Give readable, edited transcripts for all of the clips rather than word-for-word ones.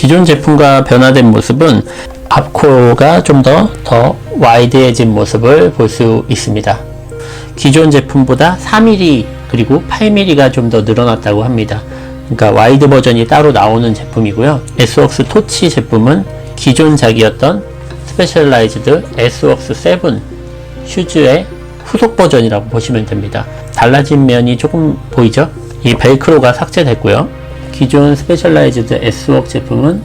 기존 제품과 변화된 모습은 앞코어가 좀 더 와이드해진 모습을 볼 수 있습니다. 기존 제품보다 4mm 그리고 8mm가 좀 더 늘어났다고 합니다. 그러니까 와이드 버전이 따로 나오는 제품이고요. SWORKS 토치 제품은 기존작이었던 스페셜라이즈드 SWORKS 7 슈즈의 후속 버전이라고 보시면 됩니다. 달라진 면이 조금 보이죠? 이 벨크로가 삭제됐고요. 기존 스페셜라이즈드 SWORK 제품은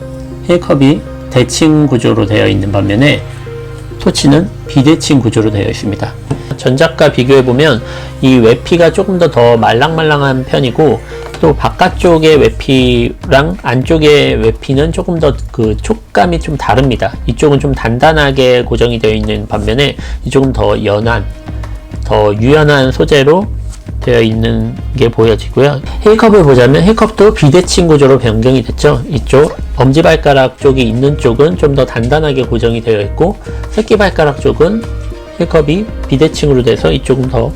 힐컵이 대칭 구조로 되어 있는 반면에 토치는 비대칭 구조로 되어 있습니다. 전작과 비교해보면 이 외피가 조금 더 말랑말랑한 편이고, 또 바깥쪽의 외피랑 안쪽의 외피는 조금 더 그 촉감이 좀 다릅니다. 이쪽은 좀 단단하게 고정이 되어 있는 반면에 이쪽은 더 연한, 더 유연한 소재로 되어 있는 게 보여지고요. 힐컵을 보자면 힐컵도 비대칭 구조로 변경이 됐죠. 이쪽 엄지발가락 쪽이 있는 쪽은 좀 더 단단하게 고정이 되어 있고, 새끼발가락 쪽은 힐컵이 비대칭으로 돼서 이쪽은 더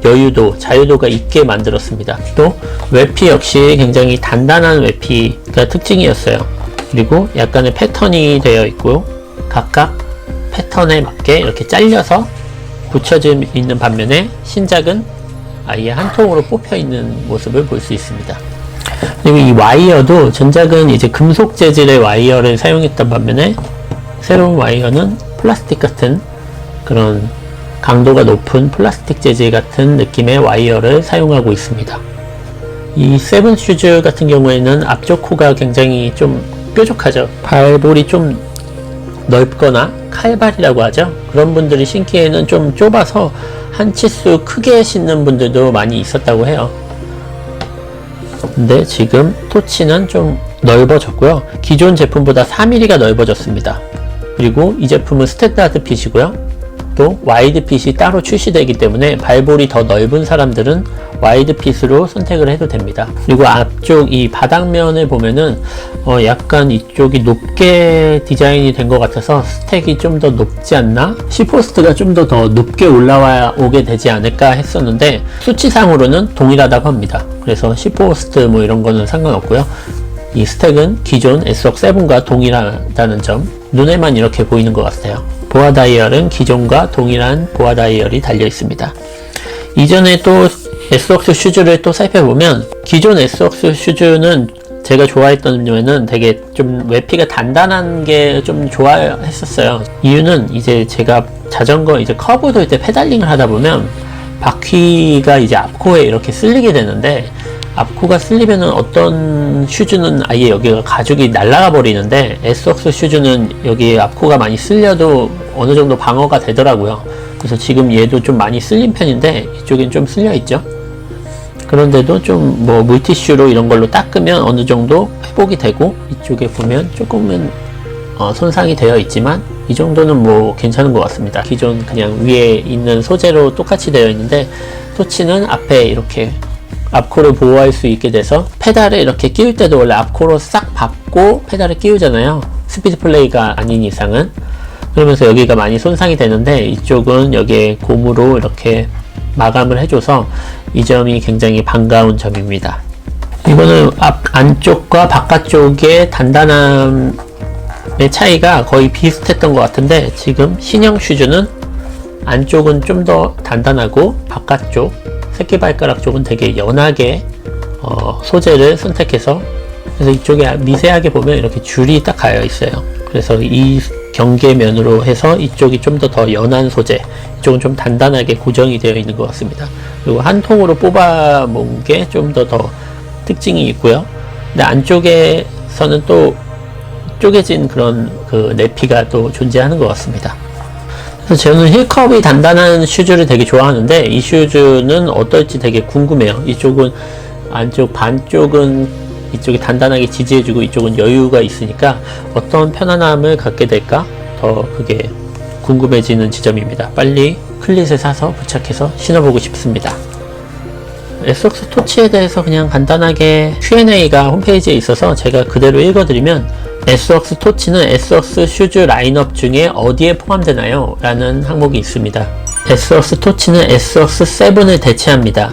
여유도, 자유도가 있게 만들었습니다. 또 외피 역시 굉장히 단단한 외피가 특징이었어요. 그리고 약간의 패턴이 되어 있고, 각각 패턴에 맞게 이렇게 잘려서 붙여져 있는 반면에 신작은 아예 한 통으로 뽑혀 있는 모습을 볼 수 있습니다. 그리고 이 와이어도 전작은 이제 금속 재질의 와이어를 사용했던 반면에 새로운 와이어는 플라스틱 같은 그런 강도가 높은 플라스틱 재질 같은 느낌의 와이어를 사용하고 있습니다. 이 세븐 슈즈 같은 경우에는 앞쪽 코가 굉장히 좀 뾰족하죠. 발볼이 좀 넓거나 칼발이라고 하죠. 그런 분들이 신기에는 좀 좁아서 한 치수 크게 신는 분들도 많이 있었다고 해요. 근데 지금 토치는 좀 넓어졌고요. 기존 제품보다 4mm가 넓어졌습니다. 그리고 이 제품은 스탠다드 핏이고요. 또 와이드 핏이 따로 출시되기 때문에 발볼이 더 넓은 사람들은 와이드 핏으로 선택을 해도 됩니다. 그리고 앞쪽 이 바닥면을 보면은 약간 이쪽이 높게 디자인이 된 것 같아서 스택이 좀 더 높지 않나? C포스트가 좀 더 높게 오게 되지 않을까 했었는데, 수치상으로는 동일하다고 합니다. 그래서 C포스트 뭐 이런 거는 상관없고요. 이 스택은 기존 SWORKS 7과 동일하다는 점, 눈에만 이렇게 보이는 것 같아요. 보아 다이얼은 기존과 동일한 보아 다이얼이 달려 있습니다. 이전에 또 SWORKS 슈즈를 또 살펴보면, 기존 SWORKS 슈즈는 제가 좋아했던 점에는 되게 좀 외피가 단단한 게 좀 좋아했었어요. 이유는 이제 제가 자전거 이제 커브 돌 때 페달링을 하다 보면 바퀴가 이제 앞코에 이렇게 쓸리게 되는데, 앞코가 쓸리면은 어떤 슈즈는 아예 여기가 가죽이 날아가 버리는데, SWORKS 슈즈는 여기 앞코가 많이 쓸려도 어느 정도 방어가 되더라고요. 그래서 지금 얘도 좀 많이 쓸린 편인데 이쪽엔 좀 쓸려 있죠. 그런데도 좀 뭐 물티슈로 이런 걸로 닦으면 어느 정도 회복이 되고, 이쪽에 보면 조금은 손상이 되어 있지만 이 정도는 뭐 괜찮은 것 같습니다. 기존 그냥 위에 있는 소재로 똑같이 되어 있는데, 토치는 앞에 이렇게 앞코를 보호할 수 있게 돼서 페달을 이렇게 끼울 때도 원래 앞코로 싹 밟고 페달을 끼우잖아요. 스피드 플레이가 아닌 이상은. 그러면서 여기가 많이 손상이 되는데, 이쪽은 여기에 고무로 이렇게 마감을 해줘서 이 점이 굉장히 반가운 점입니다. 이거는 안쪽과 바깥쪽의 단단함의 차이가 거의 비슷했던 것 같은데, 지금 신형 슈즈는 안쪽은 좀 더 단단하고 바깥쪽 새끼발가락 쪽은 되게 연하게 소재를 선택해서, 그래서 이쪽에 미세하게 보면 이렇게 줄이 딱 가여 있어요. 그래서 이 경계면으로 해서 이쪽이 좀 더 연한 소재, 이쪽은 좀 단단하게 고정이 되어 있는 것 같습니다. 그리고 한 통으로 뽑아 모은 게 좀 더 특징이 있고요. 근데 안쪽에서는 또 쪼개진 그런 그 내피가 또 존재하는 것 같습니다. 그래서 저는 힐컵이 단단한 슈즈를 되게 좋아하는데, 이 슈즈는 어떨지 되게 궁금해요. 이쪽은 안쪽 반쪽은 이쪽이 단단하게 지지해주고 이쪽은 여유가 있으니까 어떤 편안함을 갖게 될까 더 그게 궁금해지는 지점입니다. 빨리 클릿을 사서 부착해서 신어보고 싶습니다. SWORKS 토치에 대해서 그냥 간단하게 Q&A가 홈페이지에 있어서 제가 그대로 읽어드리면, SWORKS 토치는 SWORKS 슈즈 라인업 중에 어디에 포함되나요? 라는 항목이 있습니다. SWORKS 토치는 SWORKS 7을 대체합니다.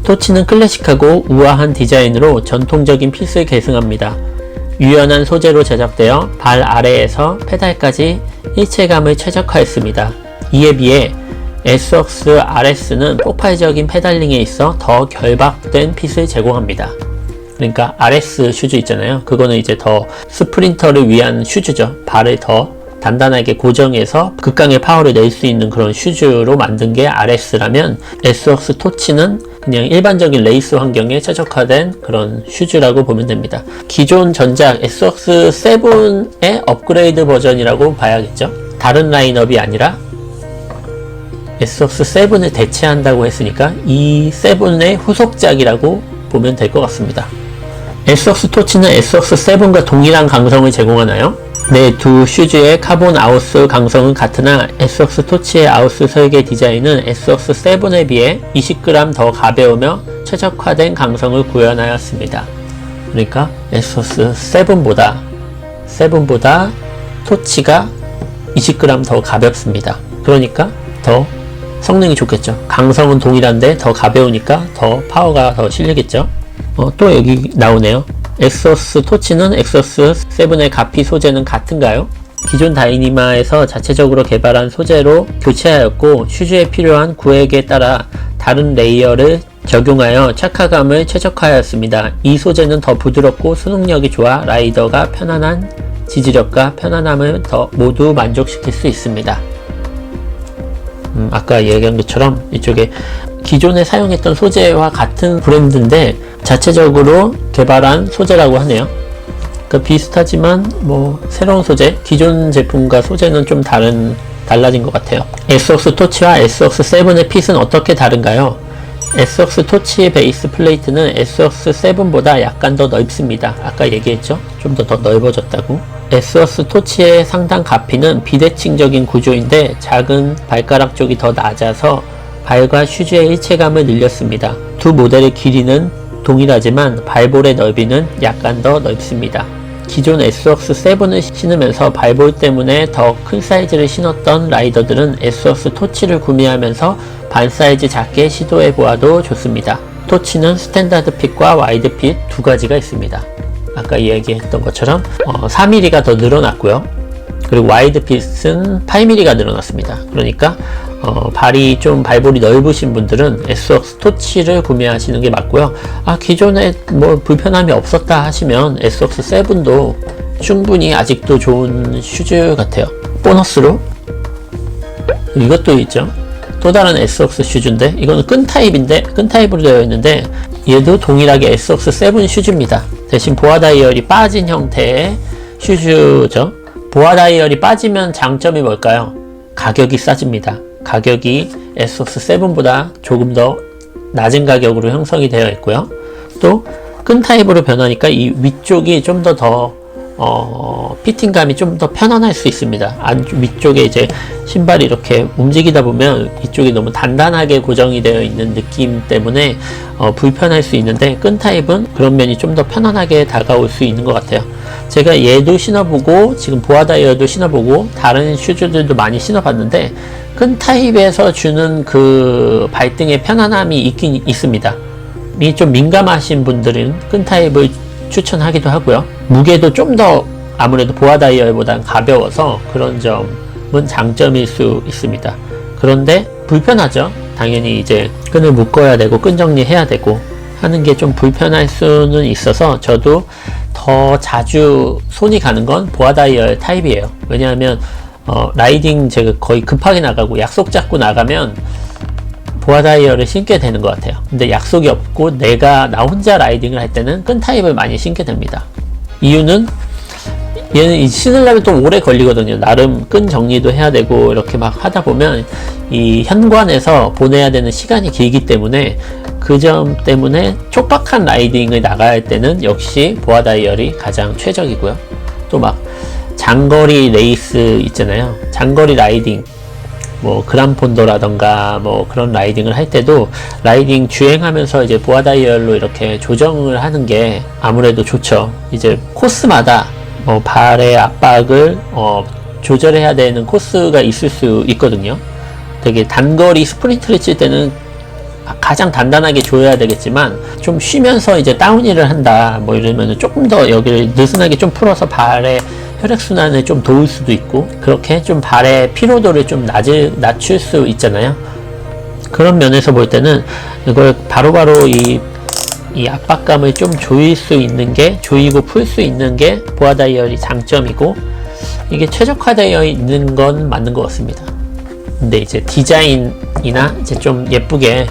토치는 클래식하고 우아한 디자인으로 전통적인 핏을 계승합니다. 유연한 소재로 제작되어 발 아래에서 페달까지 일체감을 최적화했습니다. 이에 비해 에스웍스 RS는 폭발적인 페달링에 있어 더 결박된 핏을 제공합니다. 그러니까 RS 슈즈 있잖아요. 그거는 이제 더 스프린터를 위한 슈즈죠. 발을 더 단단하게 고정해서 극강의 파워를 낼 수 있는 그런 슈즈로 만든 게 RS라면, 에스웍스 토치는 그냥 일반적인 레이스 환경에 최적화된 그런 슈즈라고 보면 됩니다. 기존 전작 에스웍스 7의 업그레이드 버전이라고 봐야겠죠. 다른 라인업이 아니라 에스웍스 7을 대체한다고 했으니까 이 7의 후속작이라고 보면 될 것 같습니다. 에스웍스 토치는 에스웍스 7과 동일한 강성을 제공하나요? 네, 두 슈즈의 카본 아웃솔 강성은 같으나 에스웍스 토치의 아웃솔 설계 디자인은 에스웍스 7에 비해 20g 더 가벼우며 최적화된 강성을 구현하였습니다. 그러니까 에스웍스 7보다 토치가 20g 더 가볍습니다. 그러니까 더 성능이 좋겠죠. 강성은 동일한데 더 가벼우니까 더 파워가 더 실리겠죠. 또 여기 나오네요. 엑소스 토치는 엑소스 7의 가피 소재는 같은가요? 기존 다이니마에서 자체적으로 개발한 소재로 교체하였고, 슈즈에 필요한 구획에 따라 다른 레이어를 적용하여 착화감을 최적화하였습니다. 이 소재는 더 부드럽고 수능력이 좋아 라이더가 편안한 지지력과 편안함을 모두 만족시킬 수 있습니다. 아까 얘기한 것처럼 이쪽에 기존에 사용했던 소재와 같은 브랜드인데 자체적으로 개발한 소재라고 하네요. 그러니까 비슷하지만 새로운 소재, 기존 제품과 소재는 좀 달라진 것 같아요. 에스웍스 토치와 에스웍스 7의 핏은 어떻게 다른가요? 에스웍스 토치의 베이스 플레이트는 에스웍스 7보다 약간 더 넓습니다. 아까 얘기했죠? 좀 더 넓어졌다고. 에스웍스 토치의 상단 가피는 비대칭적인 구조인데 작은 발가락 쪽이 더 낮아서 발과 슈즈의 일체감을 늘렸습니다. 두 모델의 길이는 동일하지만 발볼의 넓이는 약간 더 넓습니다. 기존 에스웍스 7을 신으면서 발볼 때문에 더 큰 사이즈를 신었던 라이더들은 에스웍스 토치를 구매하면서 반 사이즈 작게 시도해 보아도 좋습니다. 토치는 스탠다드 핏과 와이드 핏 두 가지가 있습니다. 아까 이야기했던 것처럼 4mm가 더 늘어났고요. 그리고 와이드 핏은 8mm가 늘어났습니다. 그러니까 발볼이 넓으신 분들은 에스웍스 토치를 구매하시는 게 맞고요. 기존에 불편함이 없었다 하시면 에스웍스 7도 충분히 아직도 좋은 슈즈 같아요. 보너스로 이것도 있죠. 또 다른 에스웍스 슈즈인데 이거는 끈 타입으로 되어 있는데 얘도 동일하게 에스웍스 7 슈즈입니다. 대신 보아 다이얼이 빠진 형태의 슈즈죠. 보아 다이얼이 빠지면 장점이 뭘까요? 가격이 싸집니다. 가격이 에스웍스 7보다 조금 더 낮은 가격으로 형성이 되어 있고요. 또 끈 타입으로 변하니까 이 위쪽이 좀 더 피팅감이 좀 더 편안할 수 있습니다. 위쪽에 이제 신발이 이렇게 움직이다 보면 이쪽이 너무 단단하게 고정이 되어 있는 느낌 때문에 불편할 수 있는데, 끈 타입은 그런 면이 좀 더 편안하게 다가올 수 있는 것 같아요. 제가 얘도 신어보고 지금 보아 다이얼도 신어보고 다른 슈즈들도 많이 신어봤는데 끈 타입에서 주는 그 발등의 편안함이 있긴 있습니다. 이 좀 민감하신 분들은 끈 타입을 추천하기도 하고요. 무게도 좀 더 아무래도 보아 다이얼보다 가벼워서 그런 점은 장점일 수 있습니다. 그런데 불편하죠. 당연히 이제 끈을 묶어야 되고 끈 정리해야 되고 하는 게 좀 불편할 수는 있어서 저도 더 자주 손이 가는 건 보아 다이얼 타입이에요. 왜냐하면 라이딩 제가 거의 급하게 나가고 약속 잡고 나가면 보아 다이얼을 신게 되는 것 같아요. 근데 약속이 없고 나 혼자 라이딩을 할 때는 끈 타입을 많이 신게 됩니다. 이유는 얘는 신으려면 또 오래 걸리거든요. 나름 끈 정리도 해야 되고 이렇게 막 하다 보면 이 현관에서 보내야 되는 시간이 길기 때문에 그 점 때문에 촉박한 라이딩을 나가야 할 때는 역시 보아 다이얼이 가장 최적이고요. 또 막 장거리 레이스 있잖아요. 장거리 라이딩 그란폰도라던가 그런 라이딩을 할 때도 라이딩 주행하면서 이제 보아 다이얼로 이렇게 조정을 하는 게 아무래도 좋죠. 이제 코스마다 발의 압박을 조절해야 되는 코스가 있을 수 있거든요. 되게 단거리 스프린트를 칠 때는 가장 단단하게 조여야 되겠지만 좀 쉬면서 이제 다운힐을 한다 뭐 이러면 조금 더 여기를 느슨하게 좀 풀어서 발의 혈액순환을 좀 도울 수도 있고 그렇게 좀 발의 피로도를 좀 낮출 수 있잖아요. 그런 면에서 볼 때는 이걸 바로바로 이 압박감을 좀 조일 수 있는 게, 조이고 풀 수 있는 게 보아 다이얼이 장점이고, 이게 최적화되어 있는 건 맞는 것 같습니다. 근데 이제 디자인이나 이제 좀 예쁘게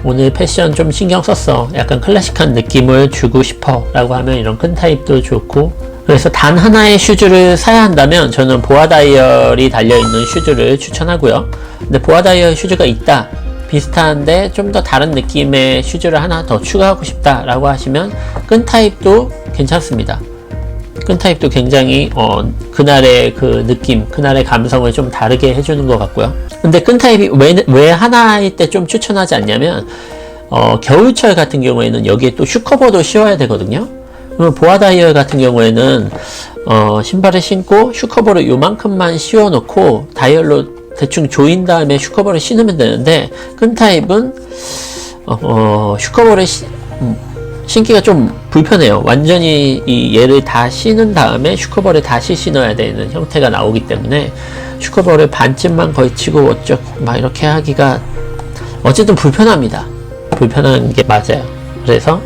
오늘 패션 좀 신경 썼어, 약간 클래식한 느낌을 주고 싶어 라고 하면 이런 큰 타입도 좋고, 그래서 단 하나의 슈즈를 사야 한다면 저는 보아 다이얼이 달려있는 슈즈를 추천하고요. 근데 보아 다이얼 슈즈가 있다, 비슷한데 좀 더 다른 느낌의 슈즈를 하나 더 추가하고 싶다 라고 하시면 끈 타입도 괜찮습니다. 끈 타입도 굉장히 그날의 그 느낌, 그날의 감성을 좀 다르게 해주는 것 같고요. 근데 끈 타입이 왜 하나일 때 좀 추천하지 않냐면 겨울철 같은 경우에는 여기에 또 슈커버도 씌워야 되거든요. 그러면 보아 다이얼 같은 경우에는 신발을 신고 슈커버를 요만큼만 씌워 놓고 다이얼로 대충 조인 다음에 슈커버를 신으면 되는데, 끈 타입은 슈커버를 신기가 좀 불편해요. 완전히 얘를 다 신은 다음에 슈커버를 다시 신어야 되는 형태가 나오기 때문에 슈커버를 반쯤만 걸치고 어쩌고 막 이렇게 하기가 어쨌든 불편합니다. 불편한 게 맞아요. 그래서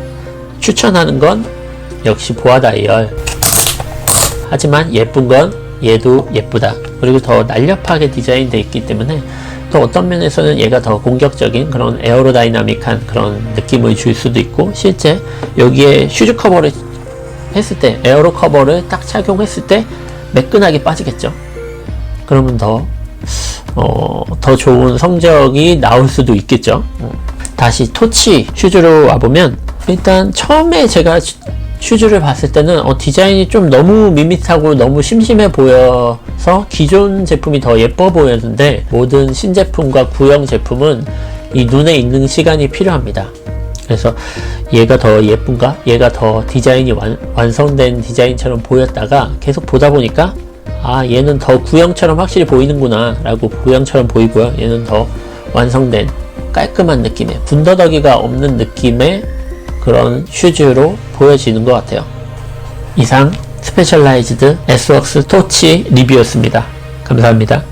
추천하는 건 역시 보아 다이얼. 하지만 예쁜 건 얘도 예쁘다. 그리고 더 날렵하게 디자인되어 있기 때문에 또 어떤 면에서는 얘가 더 공격적인 그런 에어로다이나믹한 그런 느낌을 줄 수도 있고, 실제 여기에 슈즈 커버를 했을 때, 에어로 커버를 딱 착용했을 때 매끈하게 빠지겠죠. 그러면 더 좋은 성적이 나올 수도 있겠죠. 다시 토치 슈즈로 와보면, 일단 처음에 제가 슈즈를 봤을 때는 디자인이 좀 너무 밋밋하고 너무 심심해 보여서 기존 제품이 더 예뻐 보였는데, 모든 신제품과 구형 제품은 이 눈에 익는 시간이 필요합니다. 그래서 얘가 더 예쁜가? 얘가 더 디자인이 완성된 디자인처럼 보였다가 계속 보다 보니까 얘는 더 구형처럼 확실히 보이는구나 라고, 구형처럼 보이고요. 얘는 더 완성된 깔끔한 느낌의, 군더더기가 없는 느낌의 그런 슈즈로 보여지는 것 같아요. 이상 스페셜라이즈드 S-WORKS 토치 리뷰였습니다. 감사합니다.